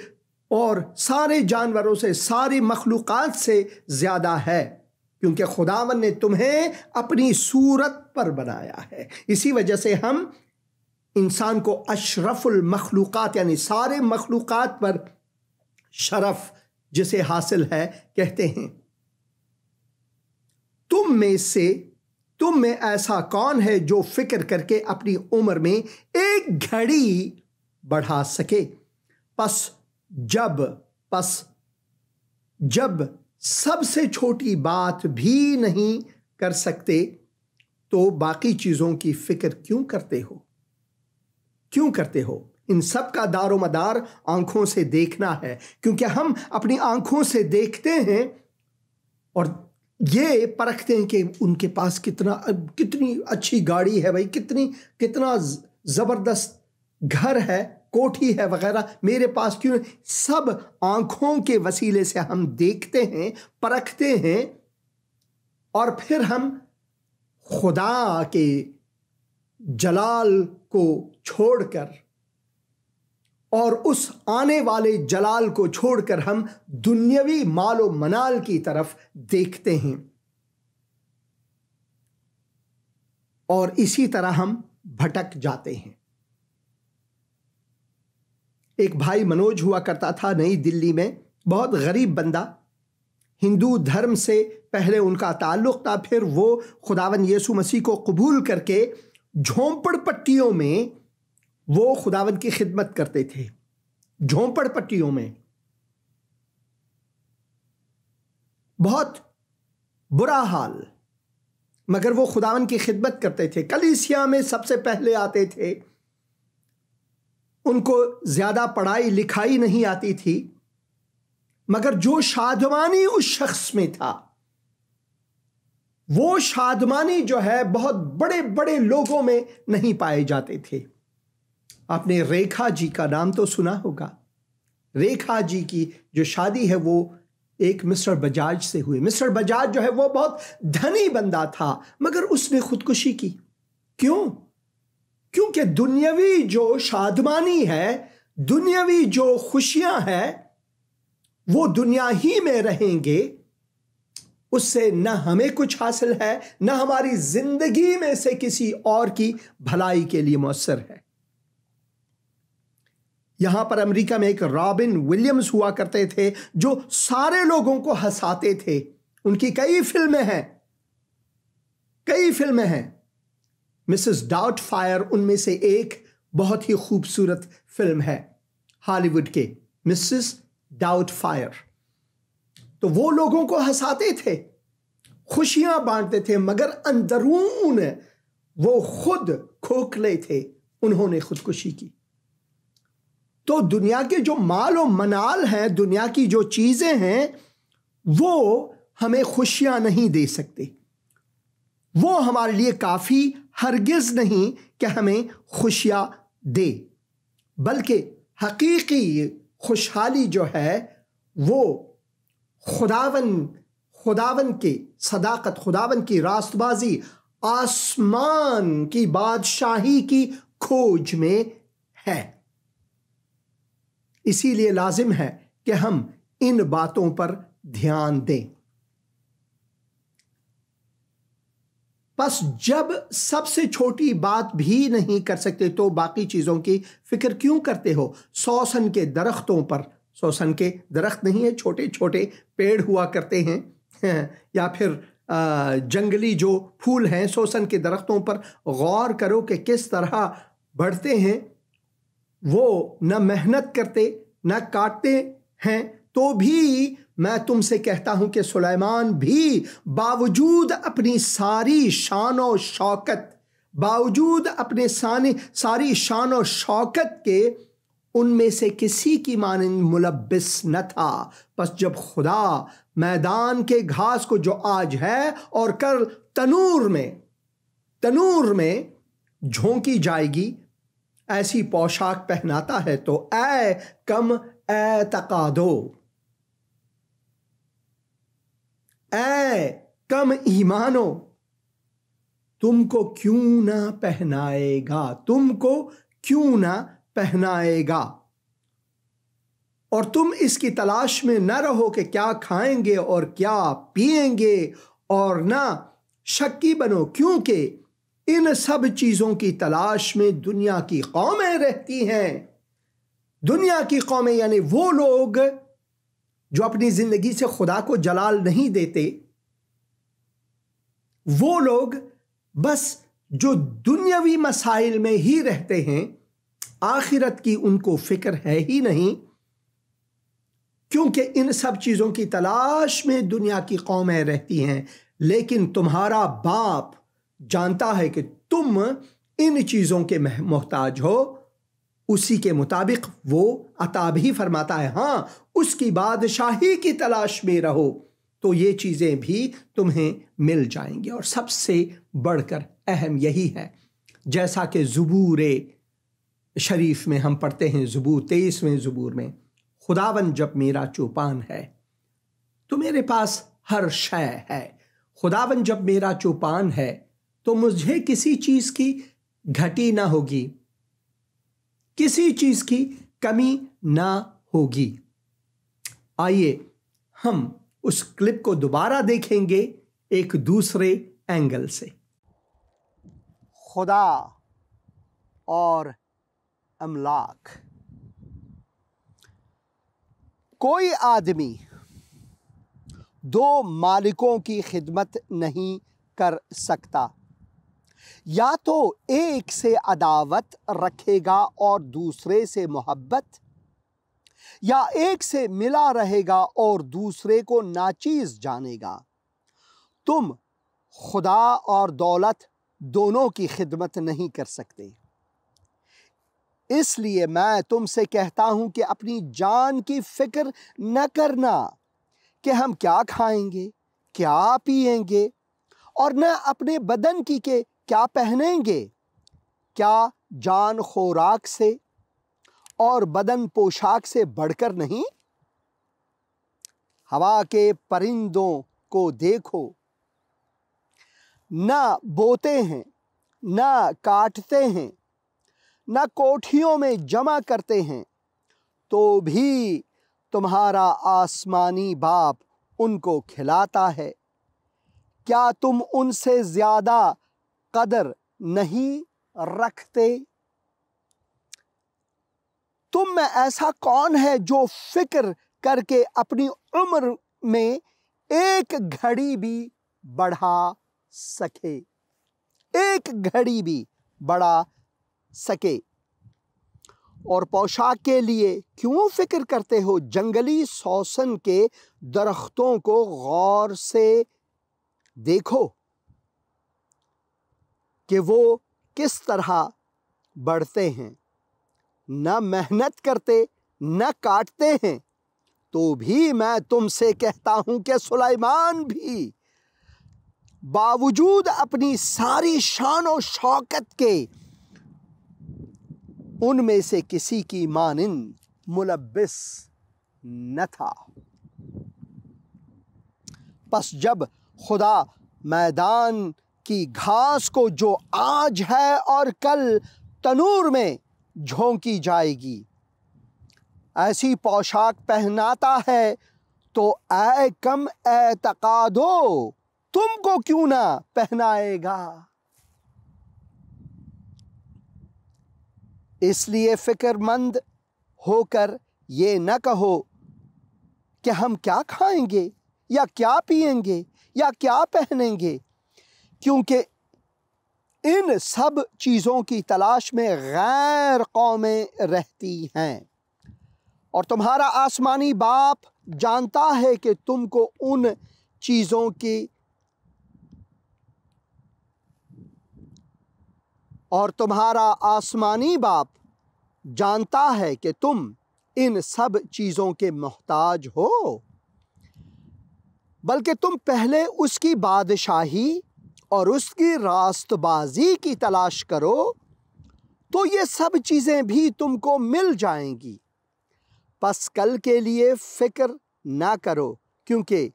और सारे जानवरों से, सारी मखलूकात से ज्यादा है, क्योंकि खुदावन ने तुम्हें अपनी सूरत पर बनाया है। इसी वजह से हम इंसान को अशरफुल मखलूकात यानी सारे मखलूकात पर शरफ जिसे हासिल है कहते हैं। तुम में ऐसा कौन है जो फिक्र करके अपनी उम्र में एक घड़ी बढ़ा सके? पस जब सबसे छोटी बात भी नहीं कर सकते तो बाकी चीजों की फिक्र क्यों करते हो? इन सब का दारो मदार आंखों से देखना है, क्योंकि हम अपनी आंखों से देखते हैं और ये परखते हैं कि उनके पास कितनी अच्छी गाड़ी है भाई, कितना जबरदस्त घर है, कोठी है वगैरह, मेरे पास क्यों? सब आंखों के वसीले से हम देखते हैं, परखते हैं और फिर हम खुदा के जलाल को छोड़कर और उस आने वाले जलाल को छोड़कर हम दुनियावी मालो मनाल की तरफ देखते हैं और इसी तरह हम भटक जाते हैं। एक भाई मनोज हुआ करता था नई दिल्ली में, बहुत गरीब बंदा, हिंदू धर्म से पहले उनका ताल्लुक था, फिर वो खुदावन यीशु मसीह को कबूल करके झोंपड़पट्टियों में वो खुदावन की खिदमत करते थे। झोंपड़पट्टियों में बहुत बुरा हाल, मगर वो खुदावन की खिदमत करते थे। कलीसिया में सबसे पहले आते थे, उनको ज्यादा पढ़ाई लिखाई नहीं आती थी, मगर जो शादवानी उस शख्स में था वो शादमानी जो है बहुत बड़े बड़े लोगों में नहीं पाए जाते थे। आपने रेखा जी का नाम तो सुना होगा। रेखा जी की जो शादी है वो एक मिस्टर बजाज से हुई। मिस्टर बजाज जो है वो बहुत धनी बंदा था, मगर उसने खुदकुशी की। क्यों? क्योंकि दुनियावी जो शादमानी है, दुनियावी जो खुशियां हैं, वो दुनिया ही में रहेंगे। उससे न हमें कुछ हासिल है, न हमारी जिंदगी में से किसी और की भलाई के लिए मौसर है। यहां पर अमेरिका में एक रॉबिन विलियम्स हुआ करते थे जो सारे लोगों को हंसाते थे। उनकी कई फिल्में हैं। मिसेस डाउटफायर उनमें से एक बहुत ही खूबसूरत फिल्म है, हॉलीवुड के मिसेस डाउटफायर। तो वो लोगों को हंसाते थे, खुशियां बांटते थे, मगर अंदरून वो खुद खोखले थे। उन्होंने खुदकुशी की। तो दुनिया के जो माल और मनाल हैं, दुनिया की जो चीजें हैं, वो हमें खुशियां नहीं दे सकते। वो हमारे लिए काफी हरगिज नहीं कि हमें खुशियां दे, बल्कि हकीकी खुशहाली जो है वो खुदावन की सदाकत, खुदावन की रास्तबाजी, आसमान की बादशाही की खोज में है। इसीलिए लाजिम है कि हम इन बातों पर ध्यान दें। बस जब सबसे छोटी बात भी नहीं कर सकते तो बाकी चीजों की फिक्र क्यों करते हो? सोसन के दरख्तों पर, सोसन के दरख्त नहीं है, छोटे छोटे पेड़ हुआ करते हैं, या फिर जंगली जो फूल हैं, सोसन के दरख्तों पर गौर करो कि किस तरह बढ़ते हैं। वो न मेहनत करते न काटते हैं, तो भी मैं तुमसे कहता हूं कि सुलेमान भी बावजूद अपनी सारी शान और शौकत के उनमें से किसी की मानिंद मुलब्बिस न था। बस जब खुदा मैदान के घास को जो आज है और कल तनूर में झोंकी जाएगी ऐसी पोशाक पहनाता है, तो ऐ कम एतकादो, ऐ कम ईमानो, तुमको क्यों ना पहनाएगा। और तुम इसकी तलाश में न रहो कि क्या खाएंगे और क्या पिएंगे, और ना शक्की बनो, क्योंकि इन सब चीजों की तलाश में दुनिया की कौमें रहती हैं। दुनिया की कौमें यानी वो लोग जो अपनी जिंदगी से खुदा को जलाल नहीं देते, वो लोग बस जो दुनियावी मसाइल में ही रहते हैं, आखिरत की उनको फिक्र है ही नहीं, क्योंकि इन सब चीजों की तलाश में दुनिया की कौमें रहती हैं। लेकिन तुम्हारा बाप जानता है कि तुम इन चीजों के मोहताज हो, उसी के मुताबिक वो अता भी फरमाता है। हां, उसकी बादशाही की तलाश में रहो तो ये चीजें भी तुम्हें मिल जाएंगी। और सबसे बढ़कर अहम यही है, जैसा कि ज़बूर शरीफ में हम पढ़ते हैं, ज़बूर 23वें ज़बूर में, खुदावन जब मेरा चौपान है तो मेरे पास हर शय है। खुदावन जब मेरा चौपान है तो मुझे किसी चीज की घटी ना होगी, किसी चीज की कमी ना होगी। आइए हम उस क्लिप को दोबारा देखेंगे एक दूसरे एंगल से। खुदा और अमलाक। कोई आदमी दो मालिकों की खिदमत नहीं कर सकता, या तो एक से अदावत रखेगा और दूसरे से मोहब्बत, या एक से मिला रहेगा और दूसरे को नाचीज जानेगा। तुम खुदा और दौलत दोनों की खिदमत नहीं कर सकते। इसलिए मैं तुमसे कहता हूं कि अपनी जान की फिक्र न करना कि हम क्या खाएंगे, क्या पिएंगे, और न अपने बदन की के क्या पहनेंगे? क्या जान खुराक से और बदन पोशाक से बढ़कर नहीं? हवा के परिंदों को देखो, न बोते हैं, न काटते हैं, न कोठियों में जमा करते हैं, तो भी तुम्हारा आसमानी बाप उनको खिलाता है। क्या तुम उनसे ज्यादा कदर नहीं रखते? तुम में ऐसा कौन है जो फिक्र करके अपनी उम्र में एक घड़ी भी बढ़ा सके? एक घड़ी भी बढ़ा सके। और पोशाक के लिए क्यों फिक्र करते हो? जंगली सोसन के दरख्तों को गौर से देखो कि वो किस तरह बढ़ते हैं, न मेहनत करते न काटते हैं। तो भी मैं तुमसे कहता हूं कि सुलेमान भी बावजूद अपनी सारी शान और शौकत के उनमें से किसी की मानिंद मुलब्बिस न था। बस जब खुदा मैदान की घास को जो आज है और कल तनूर में झोंकी जाएगी ऐसी पोशाक पहनाता है, तो ऐ कम एतकादो तुमको क्यों ना पहनाएगा? इसलिए फिक्रमंद होकर ये न कहो कि हम क्या खाएंगे या क्या पिएंगे या क्या पहनेंगे, क्योंकि इन सब चीज़ों की तलाश में गैर कौमें रहती हैं और तुम्हारा आसमानी बाप जानता है कि तुमको उन चीज़ों की जानता है कि तुम इन सब चीज़ों के मोहताज हो। बल्कि तुम पहले उसकी बादशाही और उसकी रास्तबाजी की तलाश करो, तो ये सब चीज़ें भी तुमको मिल जाएंगी। बस कल के लिए फिक्र ना करो, क्योंकि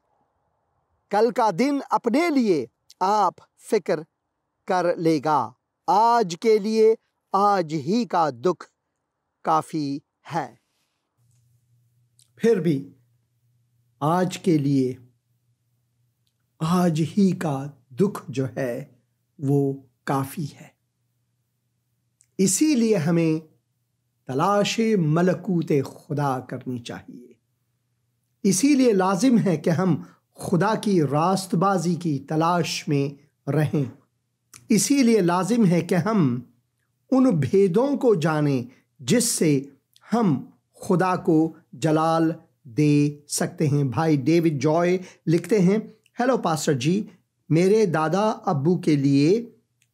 कल का दिन अपने लिए आप फिक्र कर लेगा। आज के लिए आज ही का दुख काफ़ी है। फिर भी आज के लिए आज ही का दुख जो है वो काफ़ी है। इसीलिए हमें तलाशे मलकूते खुदा करनी चाहिए। इसीलिए लाजिम है कि हम खुदा की रास्तबाजी की तलाश में रहें। इसीलिए लाजिम है कि हम उन भेदों को जानें जिससे हम खुदा को जलाल दे सकते हैं। भाई डेविड जॉय लिखते हैं, हेलो पास्टर जी, मेरे दादा अब्बू के लिए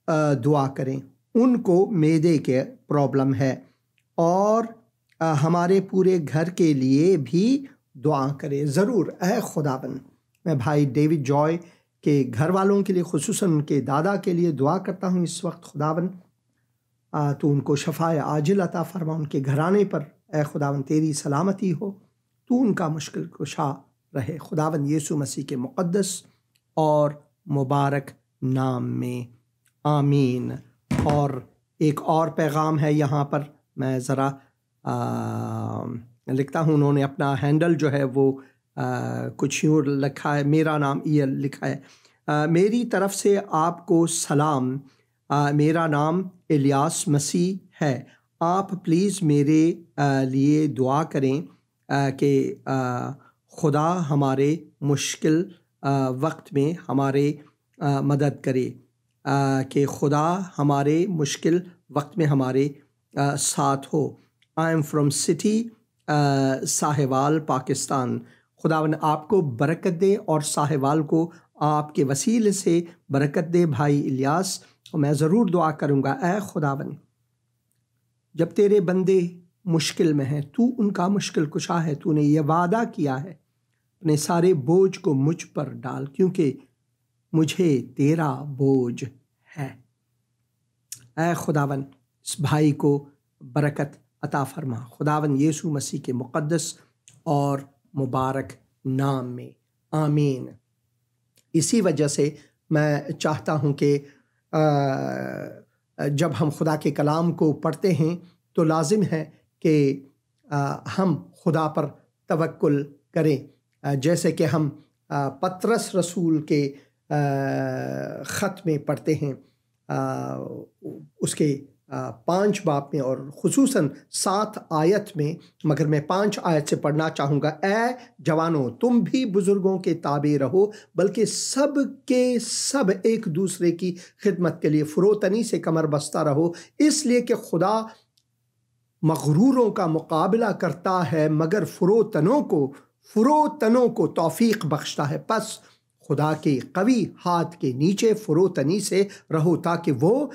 दुआ करें। उनको मैदे के प्रॉब्लम है और हमारे पूरे घर के लिए भी दुआ करें। ज़रूर ऐ खुदाबंद, मैं भाई डेविड जॉय के घर वालों के लिए, खुसूसन उनके दादा के लिए दुआ करता हूँ इस वक्त। खुदाबंद तो उनको शफ़ाए आजिल अता फरमा, उनके घराने पर ऐ खुदावंद तेरी सलामती हो, तू उनका मुश्किल कुशा रहे। खुदावंद यीशु मसीह के मुक़द्दस और मुबारक नाम में आमीन। और एक और पैगाम है यहाँ पर, मैं ज़रा लिखता हूँ। उन्होंने अपना हैंडल जो है वो कुछ यूँ लिखा है, मेरा नाम ये लिखा है, मेरी तरफ से आपको सलाम, मेरा नाम इलियास मसीह है। आप प्लीज़ मेरे लिए दुआ करें कि खुदा हमारे मुश्किल वक्त में हमारे मदद करे, कि खुदा हमारे मुश्किल वक्त में हमारे साथ हो। I am from city Sahiwal Pakistan. खुदावन आपको बरकत दे और साहिवाल को आपके वसीले से बरकत दे भाई इलियास। और मैं ज़रूर दुआ करूँगा, ऐ खुदावन जब तेरे बंदे मुश्किल में हैं, तू उनका मुश्किल कुशा है। तूने ये वादा किया है, अपने सारे बोझ को मुझ पर डाल, क्योंकि मुझे तेरा बोझ है। ऐ खुदावन इस भाई को बरकत अता फरमा, खुदावन यीशु मसीह के मुक़द्दस और मुबारक नाम में, आमीन। इसी वजह से मैं चाहता हूँ कि जब हम खुदा के कलाम को पढ़ते हैं तो लाजिम है कि हम खुदा पर तवक्कुल करें। जैसे कि हम पतरस रसूल के ख़त में पढ़ते हैं, उसके 5 बाब में और ख़ुसूसन 7 आयत में, मगर मैं 5 आयत से पढ़ना चाहूँगा। ऐ जवानों, तुम भी बुज़ुर्गों के ताबे रहो, बल्कि सब के सब एक दूसरे की खिदमत के लिए फ़ुरोतनी से कमर बस्ता रहो, इसलिए कि खुदा मग़रूरों का मुकाबला करता है मगर फ़ुरोतनों को तौफ़ीक़ बख्शता है। बस खुदा के कवी हाथ के नीचे फ़ुरोतनी से रहो ताकि वो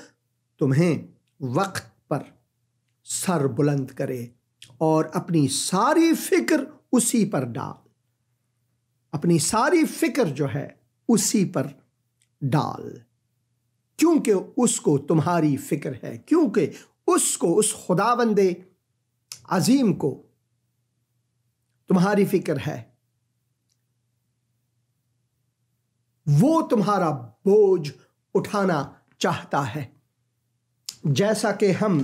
तुम्हें वक्त पर सर बुलंद करे और अपनी सारी फिक्र उसी पर डाल, अपनी सारी फिक्र जो है उसी पर डाल, क्योंकि उसको तुम्हारी फिक्र है, क्योंकि उसको, उस खुदावंदे अजीम को तुम्हारी फिक्र है। वो तुम्हारा बोझ उठाना चाहता है। जैसा कि हम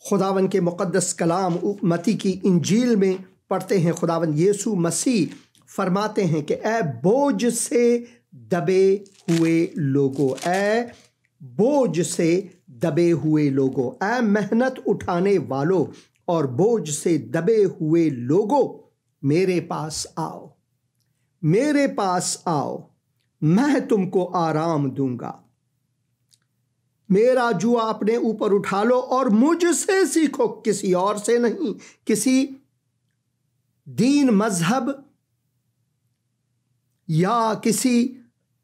खुदावन के मुक़द्दस कलाम मत्ती की इंजील में पढ़ते हैं, खुदावन यीशु मसीह फरमाते हैं कि ऐ बोझ से दबे हुए लोगों, ऐ बोझ से दबे हुए लोगों, ऐ मेहनत उठाने वालों और बोझ से दबे हुए लोगों, मेरे पास आओ, मेरे पास आओ, मैं तुमको आराम दूंगा। मेरा जुआ अपने ऊपर उठा लो और मुझसे सीखो, किसी और से नहीं, किसी दीन मजहब या किसी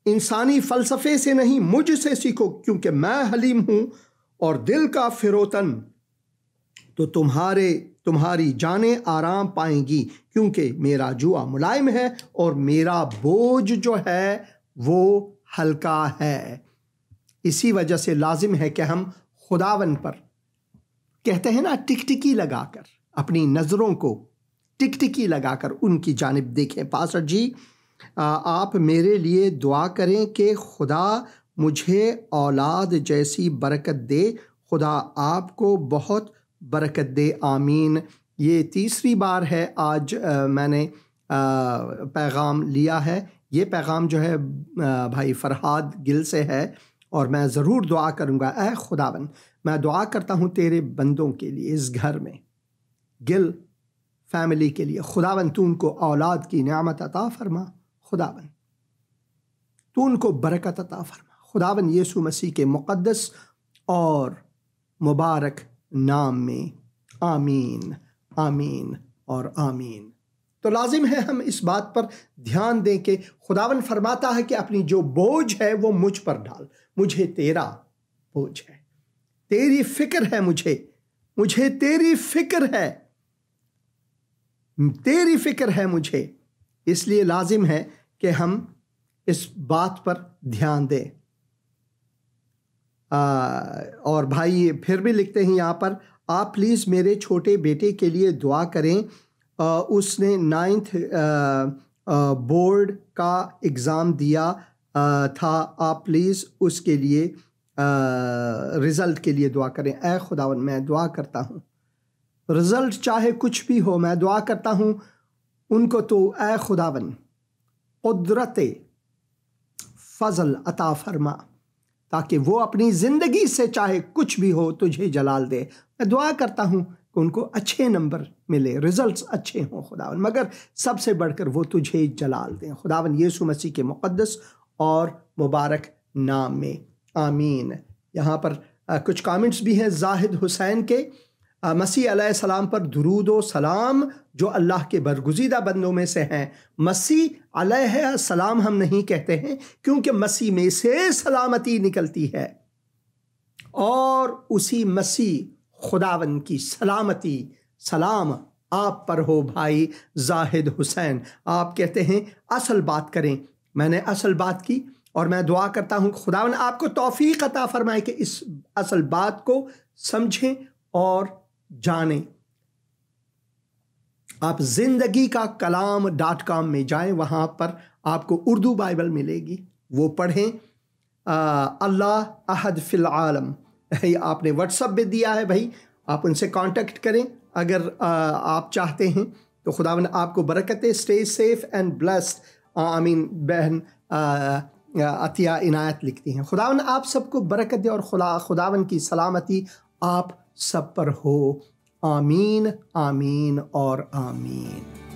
इंसानी फलसफे से नहीं, मुझसे सीखो, क्योंकि मैं हलीम हूं और दिल का फिरोतन, तो तुम्हारी जानें आराम पाएंगी, क्योंकि मेरा जुआ मुलायम है और मेरा बोझ जो है वो हल्का है। इसी वजह से लाजिम है कि हम खुदावन पर, कहते हैं ना, टिकटिकी लगाकर, अपनी नज़रों को टिकटिकी लगाकर उनकी जानिब देखें। पास्टर जी, आप मेरे लिए दुआ करें कि खुदा मुझे औलाद जैसी बरकत दे, खुदा आपको बहुत बरकत दे, आमीन। ये तीसरी बार है आज मैंने पैगाम लिया है। ये पैगाम जो है भाई फरहाद गिल से है और मैं ज़रूर दुआ करूँगा। ऐ खुदावन, मैं दुआ करता हूँ तेरे बंदों के लिए, इस घर में गिल फैमिली के लिए, खुदावन तू उनको औलाद की नेमत अता फरमा, खुदावन तू उनको बरकत अता फरमा, खुदावन यीशु मसीह के मुक़द्दस और मुबारक नाम में, आमीन, आमीन और आमीन। तो लाजिम है हम इस बात पर ध्यान दें कि खुदावन फरमाता है कि अपनी जो बोझ है वो मुझ पर डाल, मुझे तेरा बोझ है, तेरी फिक्र है, मुझे तेरी फिक्र है, तेरी फिक्र है मुझे। इसलिए लाजिम है कि हम इस बात पर ध्यान दें। और भाई फिर भी लिखते हैं यहाँ पर, आप प्लीज़ मेरे छोटे बेटे के लिए दुआ करें, उसने 9th बोर्ड का एग्ज़ाम दिया था, आप प्लीज़ उसके लिए रिज़ल्ट के लिए दुआ करें। ऐ खुदावन, मैं दुआ करता हूँ, रिज़ल्ट चाहे कुछ भी हो, मैं दुआ करता हूँ उनको तो ऐ खुदावन कुदरत फ़ज़ल अता फरमा, ताकि वो अपनी ज़िंदगी से चाहे कुछ भी हो तुझे जलाल दे। मैं दुआ करता हूँ कि उनको अच्छे नंबर मिले, रिज़ल्ट्स अच्छे हों खुदावन, मगर सबसे बढ़कर वो तुझे जलाल दें, खुदावन यीशु मसीह के मुक़द्दस और मुबारक नाम में, आमीन। यहाँ पर कुछ कमेंट्स भी हैं जाहिद हुसैन के। मसीह अलैहिस्सलाम पर दुरूद व सलाम, जो अल्लाह के बरगुज़ीदा बंदों में से हैं। मसीह अलैहिस्सलाम हम नहीं कहते हैं, क्योंकि मसीह में से सलामती निकलती है और उसी मसीह खुदावन की सलामती, सलाम आप पर हो भाई जाहिद हुसैन। आप कहते हैं असल बात करें, मैंने असल बात की और मैं दुआ करता हूँ कि खुदावन आपको तौफीक अता फरमाए कि इस असल बात को समझें और जानें। आप जिंदगी का कलाम.com में जाएं, वहाँ पर आपको उर्दू बाइबल मिलेगी, वो पढ़ें। अल्लाह अहद फिल आलम आपने व्हाट्सएप पे दिया है भाई, आप उनसे कांटेक्ट करें अगर आप चाहते हैं तो। खुदावन आपको बरकतें। Stay safe and blessed. आमीन। बहन अतिया इनायत लिखती हैं, खुदावन आप सबको बरकत दे और खुदावन की सलामती आप सब पर हो। आमीन आमीन और आमीन।